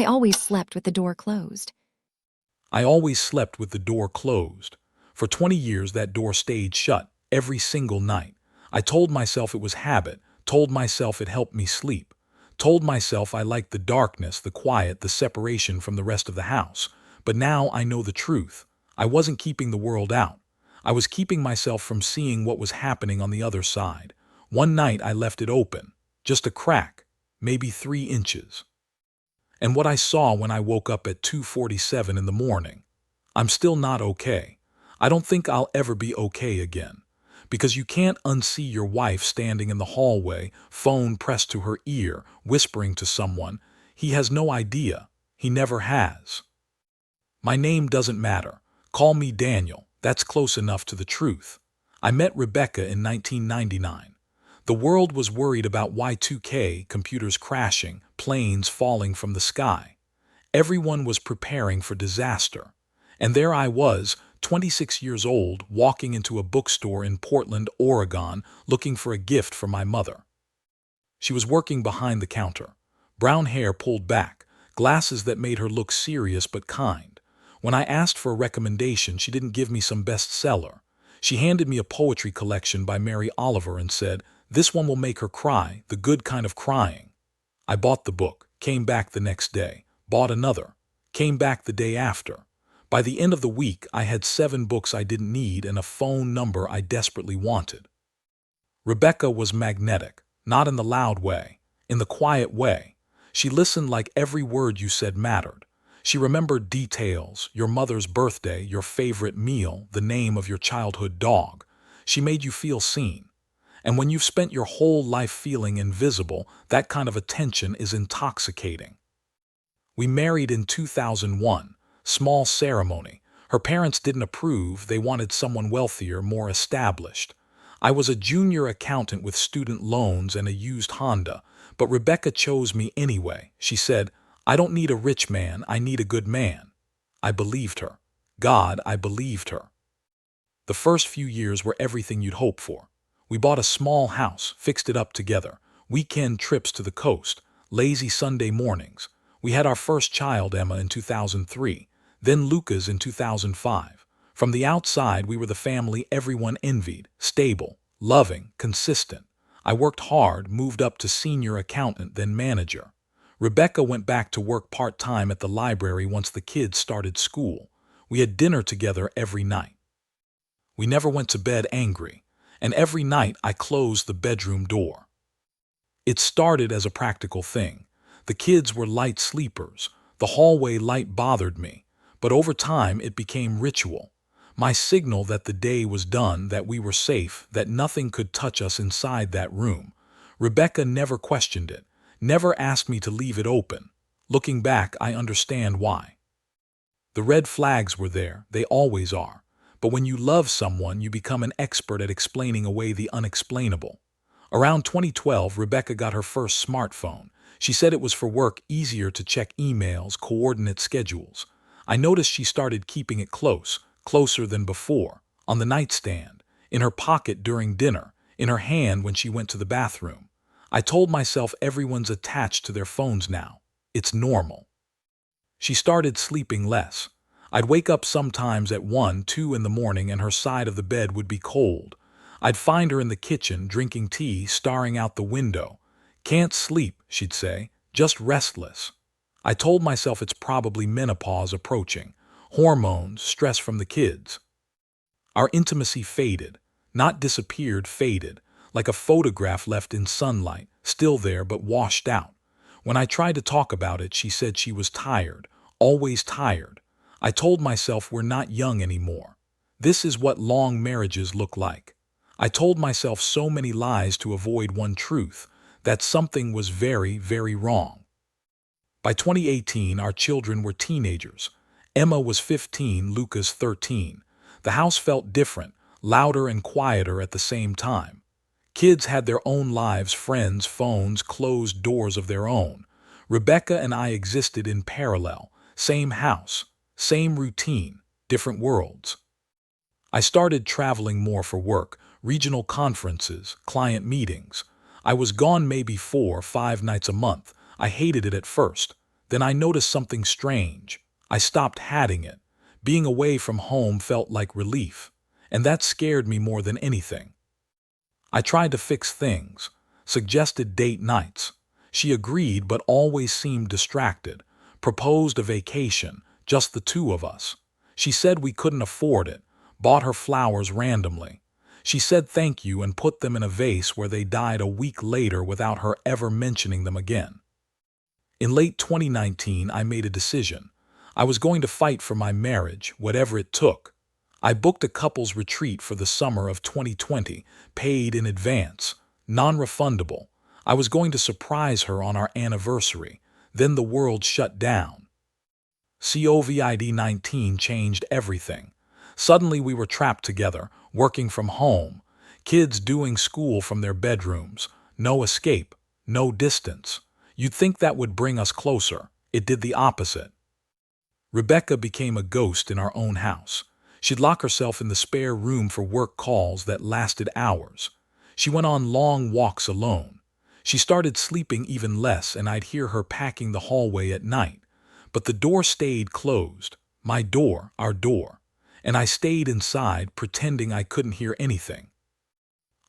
always slept with the door closed. I always slept with the door closed. For 20 years that door stayed shut, every single night. I told myself it was habit, told myself it helped me sleep, told myself I liked the darkness, the quiet, the separation from the rest of the house. But now I know the truth. I wasn't keeping the world out. I was keeping myself from seeing what was happening on the other side. One night I left it open, just a crack, maybe 3 inches. And what I saw when I woke up at 2:47 in the morning. I'm still not okay. I don't think I'll ever be okay again. Because you can't unsee your wife standing in the hallway, phone pressed to her ear, whispering to someone. He has no idea. He never has. My name doesn't matter. Call me Daniel. That's close enough to the truth. I met Rebecca in 1999. The world was worried about Y2K, computers crashing, planes falling from the sky. Everyone was preparing for disaster. And there I was, 26 years old, walking into a bookstore in Portland, Oregon, looking for a gift for my mother. She was working behind the counter. Brown hair pulled back, glasses that made her look serious but kind. When I asked for a recommendation, she didn't give me some bestseller. She handed me a poetry collection by Mary Oliver and said, "This one will make her cry, the good kind of crying." I bought the book, came back the next day, bought another, came back the day after. By the end of the week, I had 7 books I didn't need and a phone number I desperately wanted. Rebecca was magnetic, not in the loud way, in the quiet way. She listened like every word you said mattered. She remembered details, your mother's birthday, your favorite meal, the name of your childhood dog. She made you feel seen. And when you've spent your whole life feeling invisible, that kind of attention is intoxicating. We married in 2001. Small ceremony. Her parents didn't approve, they wanted someone wealthier, more established. I was a junior accountant with student loans and a used Honda, but Rebecca chose me anyway. She said, "I don't need a rich man, I need a good man." I believed her. God, I believed her. The first few years were everything you'd hope for. We bought a small house, fixed it up together, weekend trips to the coast, lazy Sunday mornings. We had our first child, Emma, in 2003. Then Lucas in 2005. From the outside, we were the family everyone envied, stable, loving, consistent. I worked hard, moved up to senior accountant, then manager. Rebecca went back to work part-time at the library once the kids started school. We had dinner together every night. We never went to bed angry, and every night I closed the bedroom door. It started as a practical thing. The kids were light sleepers. The hallway light bothered me. But over time, it became ritual. My signal that the day was done, that we were safe, that nothing could touch us inside that room. Rebecca never questioned it, never asked me to leave it open. Looking back, I understand why. The red flags were there, they always are. But when you love someone, you become an expert at explaining away the unexplainable. Around 2012, Rebecca got her first smartphone. She said it was for work, easier to check emails, coordinate schedules. I noticed she started keeping it close, closer than before, on the nightstand, in her pocket during dinner, in her hand when she went to the bathroom. I told myself everyone's attached to their phones now. It's normal. She started sleeping less. I'd wake up sometimes at 1, 2 in the morning and her side of the bed would be cold. I'd find her in the kitchen, drinking tea, staring out the window. "Can't sleep," she'd say, "just restless." I told myself it's probably menopause approaching, hormones, stress from the kids. Our intimacy faded, not disappeared, faded, like a photograph left in sunlight, still there but washed out. When I tried to talk about it, she said she was tired, always tired. I told myself we're not young anymore. This is what long marriages look like. I told myself so many lies to avoid one truth, that something was very, very wrong. By 2018, our children were teenagers. Emma was 15, Lucas 13. The house felt different, louder and quieter at the same time. Kids had their own lives, friends, phones, closed doors of their own. Rebecca and I existed in parallel, same house, same routine, different worlds. I started traveling more for work, regional conferences, client meetings. I was gone maybe 4 or 5 nights a month. I hated it at first. Then I noticed something strange. I stopped hatting it. Being away from home felt like relief, and that scared me more than anything. I tried to fix things, suggested date nights. She agreed but always seemed distracted, proposed a vacation, just the two of us. She said we couldn't afford it, bought her flowers randomly. She said thank you and put them in a vase where they died a week later without her ever mentioning them again. In late 2019, I made a decision. I was going to fight for my marriage, whatever it took. I booked a couples retreat for the summer of 2020, paid in advance, non-refundable. I was going to surprise her on our anniversary. Then the world shut down. COVID-19 changed everything. Suddenly we were trapped together, working from home, kids doing school from their bedrooms, no escape, no distance. You'd think that would bring us closer. It did the opposite. Rebecca became a ghost in our own house. She'd lock herself in the spare room for work calls that lasted hours. She went on long walks alone. She started sleeping even less, and I'd hear her packing the hallway at night. But the door stayed closed. My door, our door. And I stayed inside, pretending I couldn't hear anything.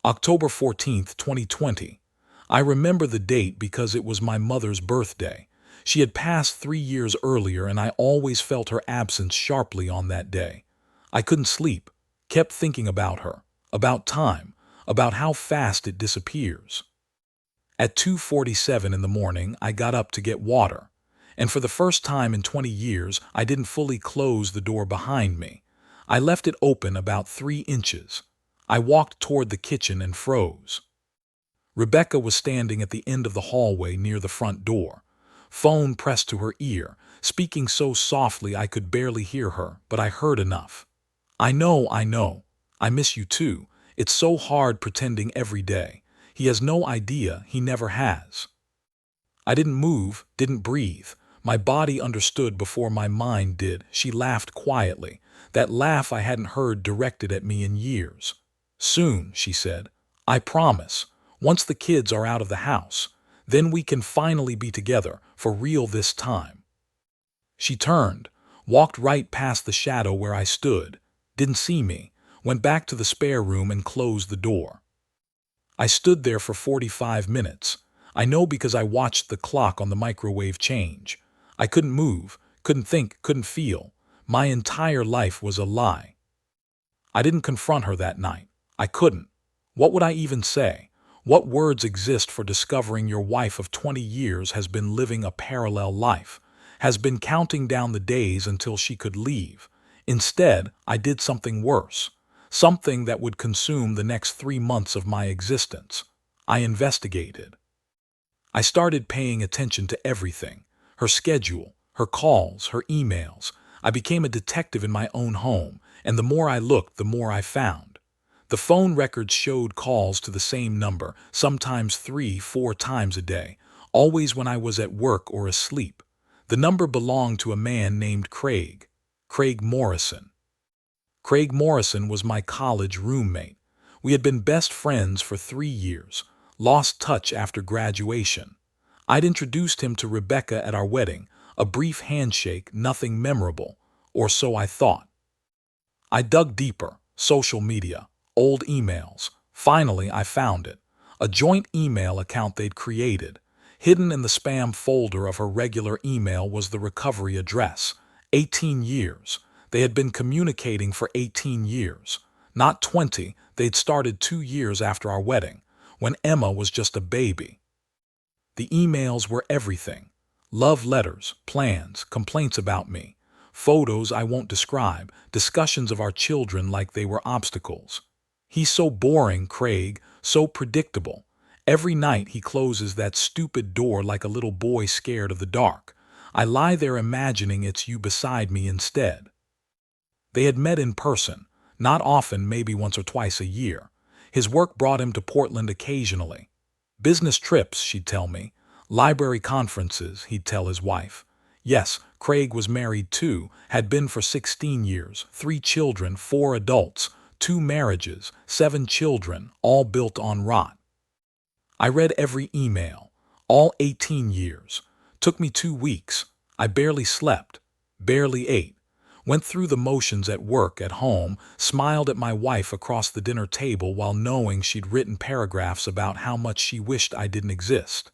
October 14th, 2020. I remember the date because it was my mother's birthday. She had passed 3 years earlier, and I always felt her absence sharply on that day. I couldn't sleep, kept thinking about her, about time, about how fast it disappears. At 2:47 in the morning, I got up to get water, and for the first time in 20 years, I didn't fully close the door behind me. I left it open about 3 inches. I walked toward the kitchen and froze. Rebecca was standing at the end of the hallway near the front door, phone pressed to her ear, speaking so softly I could barely hear her, but I heard enough. I know. I miss you too. It's so hard pretending every day. He has no idea, he never has. I didn't move, didn't breathe. My body understood before my mind did. She laughed quietly, that laugh I hadn't heard directed at me in years. Soon, she said. I promise. Once the kids are out of the house, then we can finally be together, for real this time. She turned, walked right past the shadow where I stood, didn't see me, went back to the spare room and closed the door. I stood there for 45 minutes. I know because I watched the clock on the microwave change. I couldn't move, couldn't think, couldn't feel. My entire life was a lie. I didn't confront her that night. I couldn't. What would I even say? What words exist for discovering your wife of 20 years has been living a parallel life, has been counting down the days until she could leave? Instead, I did something worse, something that would consume the next 3 months of my existence. I investigated. I started paying attention to everything, her schedule, her calls, her emails. I became a detective in my own home, and the more I looked, the more I found. The phone records showed calls to the same number, sometimes 3, 4 times a day, always when I was at work or asleep. The number belonged to a man named Craig Morrison. Craig Morrison was my college roommate. We had been best friends for 3 years, lost touch after graduation. I'd introduced him to Rebecca at our wedding, a brief handshake, nothing memorable, or so I thought. I dug deeper, social media, old emails. Finally, I found it. A joint email account they'd created. Hidden in the spam folder of her regular email was the recovery address. 18 years. They had been communicating for 18 years. Not 20, they'd started 2 years after our wedding, when Emma was just a baby. The emails were everything. Love letters, plans, complaints about me, photos I won't describe, discussions of our children like they were obstacles. He's so boring, Craig, so predictable. Every night he closes that stupid door like a little boy scared of the dark. I lie there imagining it's you beside me instead. They had met in person, not often, maybe once or twice a year. His work brought him to Portland occasionally. Business trips, she'd tell me. Library conferences, he'd tell his wife. Yes, Craig was married too, had been for 16 years, 3 children, 4 adults, 2 marriages, 7 children, all built on rot. I read every email, all 18 years. Took me 2 weeks. I barely slept, barely ate, went through the motions at work, at home, smiled at my wife across the dinner table while knowing she'd written paragraphs about how much she wished I didn't exist.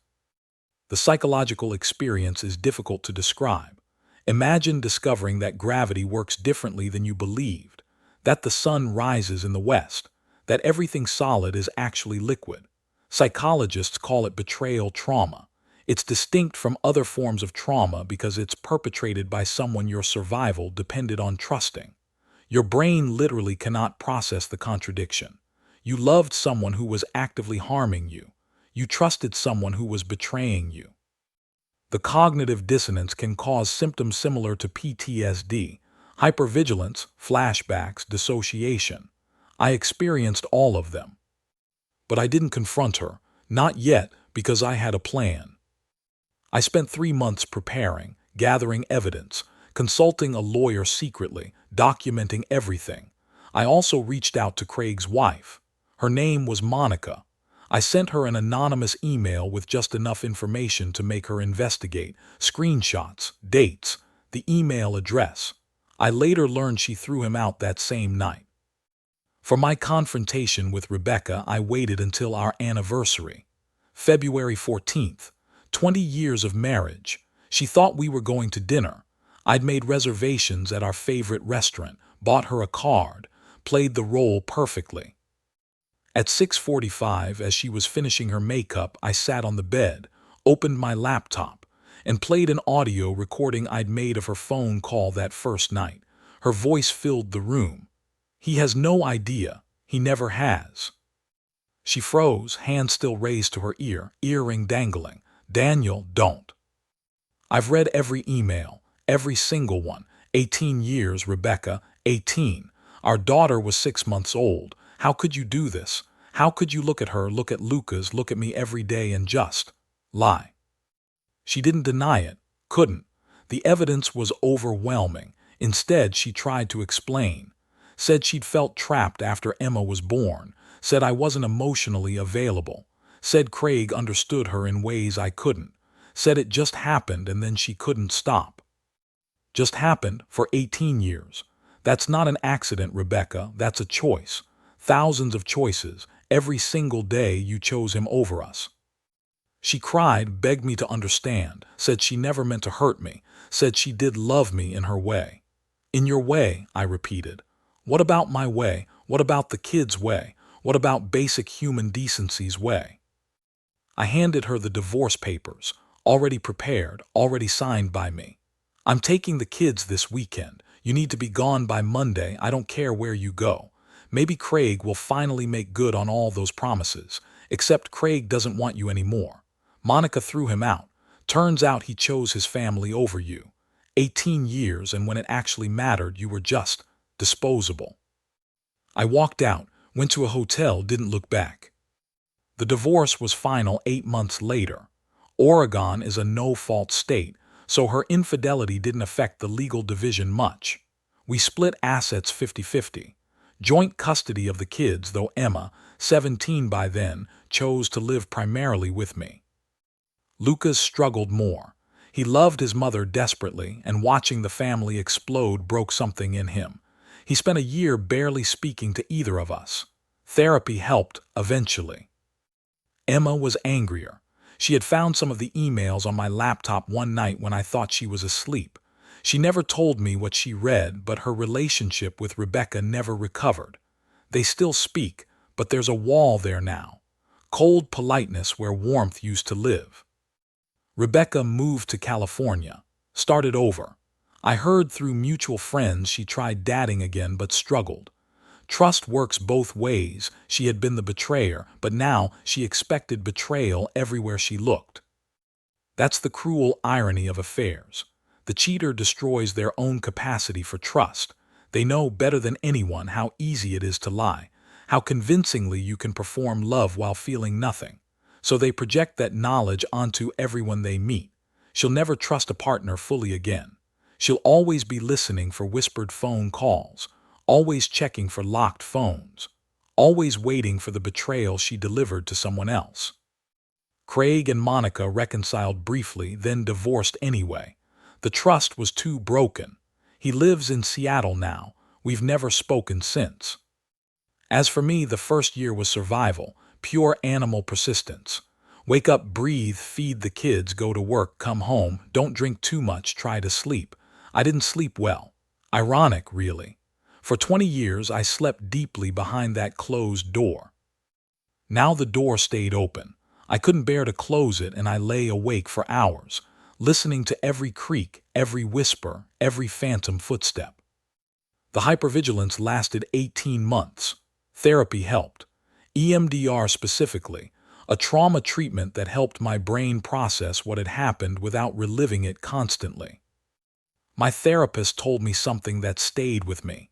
The psychological experience is difficult to describe. Imagine discovering that gravity works differently than you believed, that the sun rises in the west, that everything solid is actually liquid. Psychologists call it betrayal trauma. It's distinct from other forms of trauma because it's perpetrated by someone your survival depended on trusting. Your brain literally cannot process the contradiction. You loved someone who was actively harming you. You trusted someone who was betraying you. The cognitive dissonance can cause symptoms similar to PTSD, hypervigilance, flashbacks, dissociation. I experienced all of them. But I didn't confront her, not yet, because I had a plan. I spent 3 months preparing, gathering evidence, consulting a lawyer secretly, documenting everything. I also reached out to Craig's wife. Her name was Monica. I sent her an anonymous email with just enough information to make her investigate, screenshots, dates, the email address. I later learned she threw him out that same night. For my confrontation with Rebecca, I waited until our anniversary. February 14th, 20 years of marriage. She thought we were going to dinner. I'd made reservations at our favorite restaurant, bought her a card, played the role perfectly. At 6:45, as she was finishing her makeup, I sat on the bed, opened my laptop, and played an audio recording I'd made of her phone call that first night. Her voice filled the room. "He has no idea. He never has." She froze, hand still raised to her ear, earring dangling. "Daniel, don't." "I've read every email, every single one. 18 years, Rebecca, 18. Our daughter was 6 months old. How could you do this? How could you look at her, look at Lucas, look at me every day and just lie?" She didn't deny it, couldn't. The evidence was overwhelming. Instead, she tried to explain. Said she'd felt trapped after Emma was born. Said I wasn't emotionally available. Said Craig understood her in ways I couldn't. Said it just happened and then she couldn't stop. Just happened for 18 years. That's not an accident, Rebecca. That's a choice. Thousands of choices. Every single day you chose him over us. She cried, begged me to understand, said she never meant to hurt me, said she did love me in her way. "In your way," I repeated. "What about my way? What about the kids' way? What about basic human decency's way?" I handed her the divorce papers, already prepared, already signed by me. "I'm taking the kids this weekend. You need to be gone by Monday. I don't care where you go. Maybe Craig will finally make good on all those promises, except Craig doesn't want you anymore. Monica threw him out. Turns out he chose his family over you. 18 years, and when it actually mattered, you were just disposable." I walked out, went to a hotel, didn't look back. The divorce was final 8 months later. Oregon is a no-fault state, so her infidelity didn't affect the legal division much. We split assets 50-50. Joint custody of the kids, though Emma, 17 by then, chose to live primarily with me. Lucas struggled more. He loved his mother desperately, and watching the family explode broke something in him. He spent a year barely speaking to either of us. Therapy helped, eventually. Emma was angrier. She had found some of the emails on my laptop one night when I thought she was asleep. She never told me what she read, but her relationship with Rebecca never recovered. They still speak, but there's a wall there now. Cold politeness where warmth used to live. Rebecca moved to California, started over. I heard through mutual friends she tried dating again but struggled. Trust works both ways. She had been the betrayer, but now she expected betrayal everywhere she looked. That's the cruel irony of affairs. The cheater destroys their own capacity for trust. They know better than anyone how easy it is to lie, how convincingly you can perform love while feeling nothing. So they project that knowledge onto everyone they meet. She'll never trust a partner fully again. She'll always be listening for whispered phone calls, always checking for locked phones, always waiting for the betrayal she delivered to someone else. Craig and Monica reconciled briefly, then divorced anyway. The trust was too broken. He lives in Seattle now. We've never spoken since. As for me, the first year was survival, pure animal persistence. Wake up, breathe, feed the kids, go to work, come home, don't drink too much, try to sleep. I didn't sleep well. Ironic, really. For 20 years, I slept deeply behind that closed door. Now the door stayed open. I couldn't bear to close it, and I lay awake for hours, listening to every creak, every whisper, every phantom footstep. The hypervigilance lasted 18 months. Therapy helped. EMDR specifically, a trauma treatment that helped my brain process what had happened without reliving it constantly. My therapist told me something that stayed with me.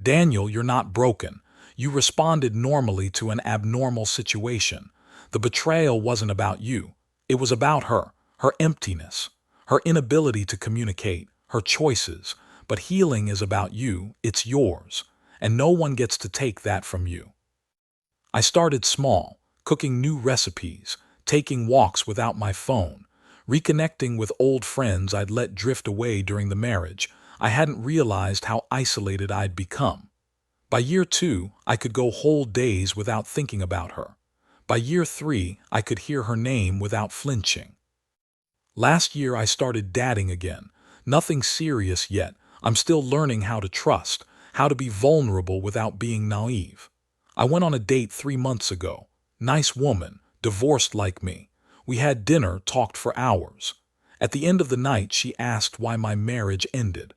Daniel, you're not broken. You responded normally to an abnormal situation. The betrayal wasn't about you. It was about her, her emptiness, her inability to communicate, her choices. But healing is about you, it's yours, and no one gets to take that from you. I started small, cooking new recipes, taking walks without my phone, reconnecting with old friends I'd let drift away during the marriage. I hadn't realized how isolated I'd become. By year 2, I could go whole days without thinking about her. By year 3, I could hear her name without flinching. Last year, I started dating again. Nothing serious yet. I'm still learning how to trust, how to be vulnerable without being naive. I went on a date 3 months ago. Nice woman, divorced like me. We had dinner, talked for hours. At the end of the night, she asked why my marriage ended.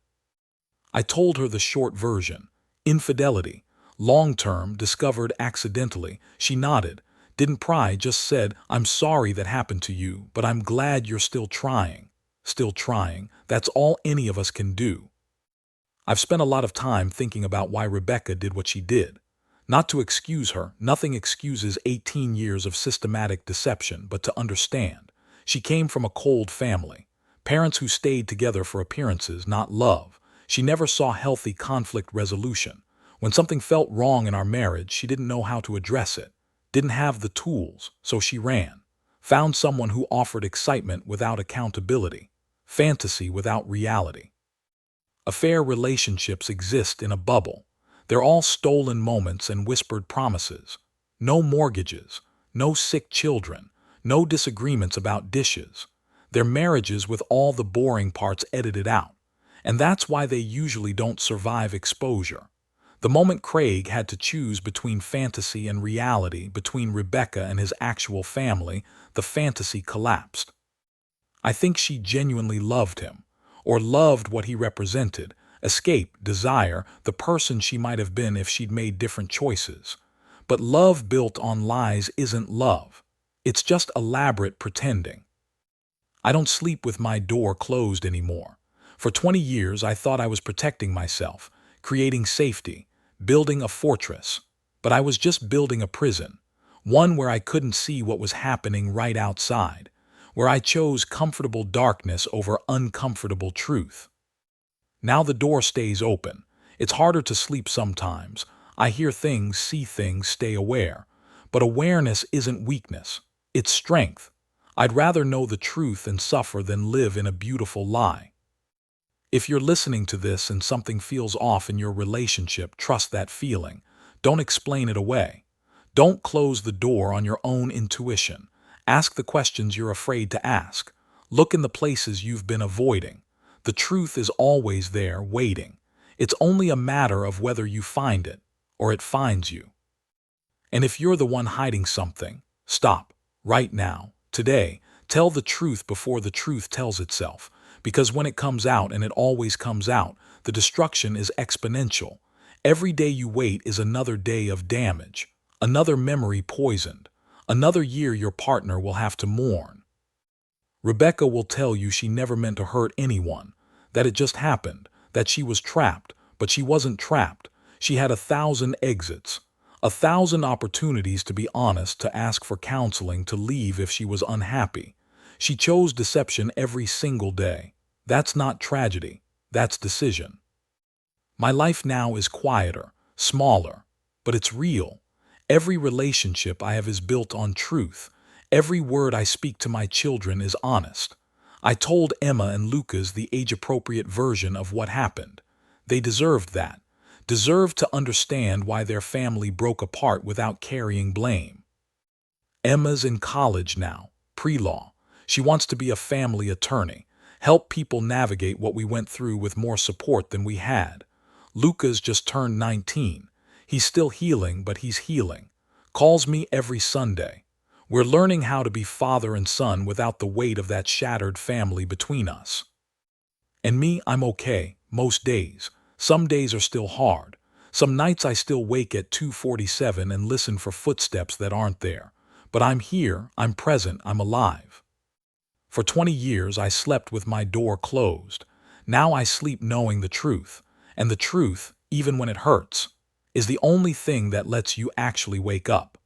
I told her the short version. Infidelity. Long-term, discovered accidentally. She nodded. Didn't pry, just said, I'm sorry that happened to you, but I'm glad you're still trying. Still trying. That's all any of us can do. I've spent a lot of time thinking about why Rebecca did what she did. Not to excuse her, nothing excuses 18 years of systematic deception, but to understand. She came from a cold family. Parents who stayed together for appearances, not love. She never saw healthy conflict resolution. When something felt wrong in our marriage, she didn't know how to address it. Didn't have the tools, so she ran. Found someone who offered excitement without accountability. Fantasy without reality. Affair relationships exist in a bubble. They're all stolen moments and whispered promises. No mortgages, no sick children, no disagreements about dishes. They're marriages with all the boring parts edited out. And that's why they usually don't survive exposure. The moment Craig had to choose between fantasy and reality, between Rebecca and his actual family, the fantasy collapsed. I think she genuinely loved him, or loved what he represented, escape, desire, the person she might have been if she'd made different choices. But love built on lies isn't love. It's just elaborate pretending. I don't sleep with my door closed anymore. For 20 years, I thought I was protecting myself, creating safety, building a fortress. But I was just building a prison, one where I couldn't see what was happening right outside, where I chose comfortable darkness over uncomfortable truth. Now the door stays open. It's harder to sleep sometimes. I hear things, see things, stay aware. But awareness isn't weakness. It's strength. I'd rather know the truth and suffer than live in a beautiful lie. If you're listening to this and something feels off in your relationship, trust that feeling. Don't explain it away. Don't close the door on your own intuition. Ask the questions you're afraid to ask. Look in the places you've been avoiding. The truth is always there, waiting. It's only a matter of whether you find it, or it finds you. And if you're the one hiding something, stop, right now, today. Tell the truth before the truth tells itself. Because when it comes out, and it always comes out, the destruction is exponential. Every day you wait is another day of damage, another memory poisoned, another year your partner will have to mourn. Rebecca will tell you she never meant to hurt anyone, that it just happened, that she was trapped, but she wasn't trapped. She had 1,000 exits, 1,000 opportunities to be honest, to ask for counseling, to leave if she was unhappy. She chose deception every single day. That's not tragedy, that's decision. My life now is quieter, smaller, but it's real. Every relationship I have is built on truth. Every word I speak to my children is honest. I told Emma and Lucas the age-appropriate version of what happened. They deserved that, deserved to understand why their family broke apart without carrying blame. Emma's in college now, pre-law. She wants to be a family attorney, help people navigate what we went through with more support than we had. Lucas just turned 19. He's still healing, but he's healing. Calls me every Sunday. We're learning how to be father and son without the weight of that shattered family between us. And me, I'm okay, most days. Some days are still hard. Some nights I still wake at 2:47 and listen for footsteps that aren't there. But I'm here, I'm present, I'm alive. For 20 years I slept with my door closed. Now I sleep knowing the truth. And the truth, even when it hurts, is the only thing that lets you actually wake up.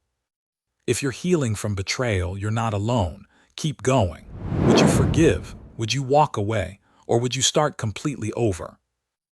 If you're healing from betrayal, you're not alone. Keep going. Would you forgive? Would you walk away? Or would you start completely over?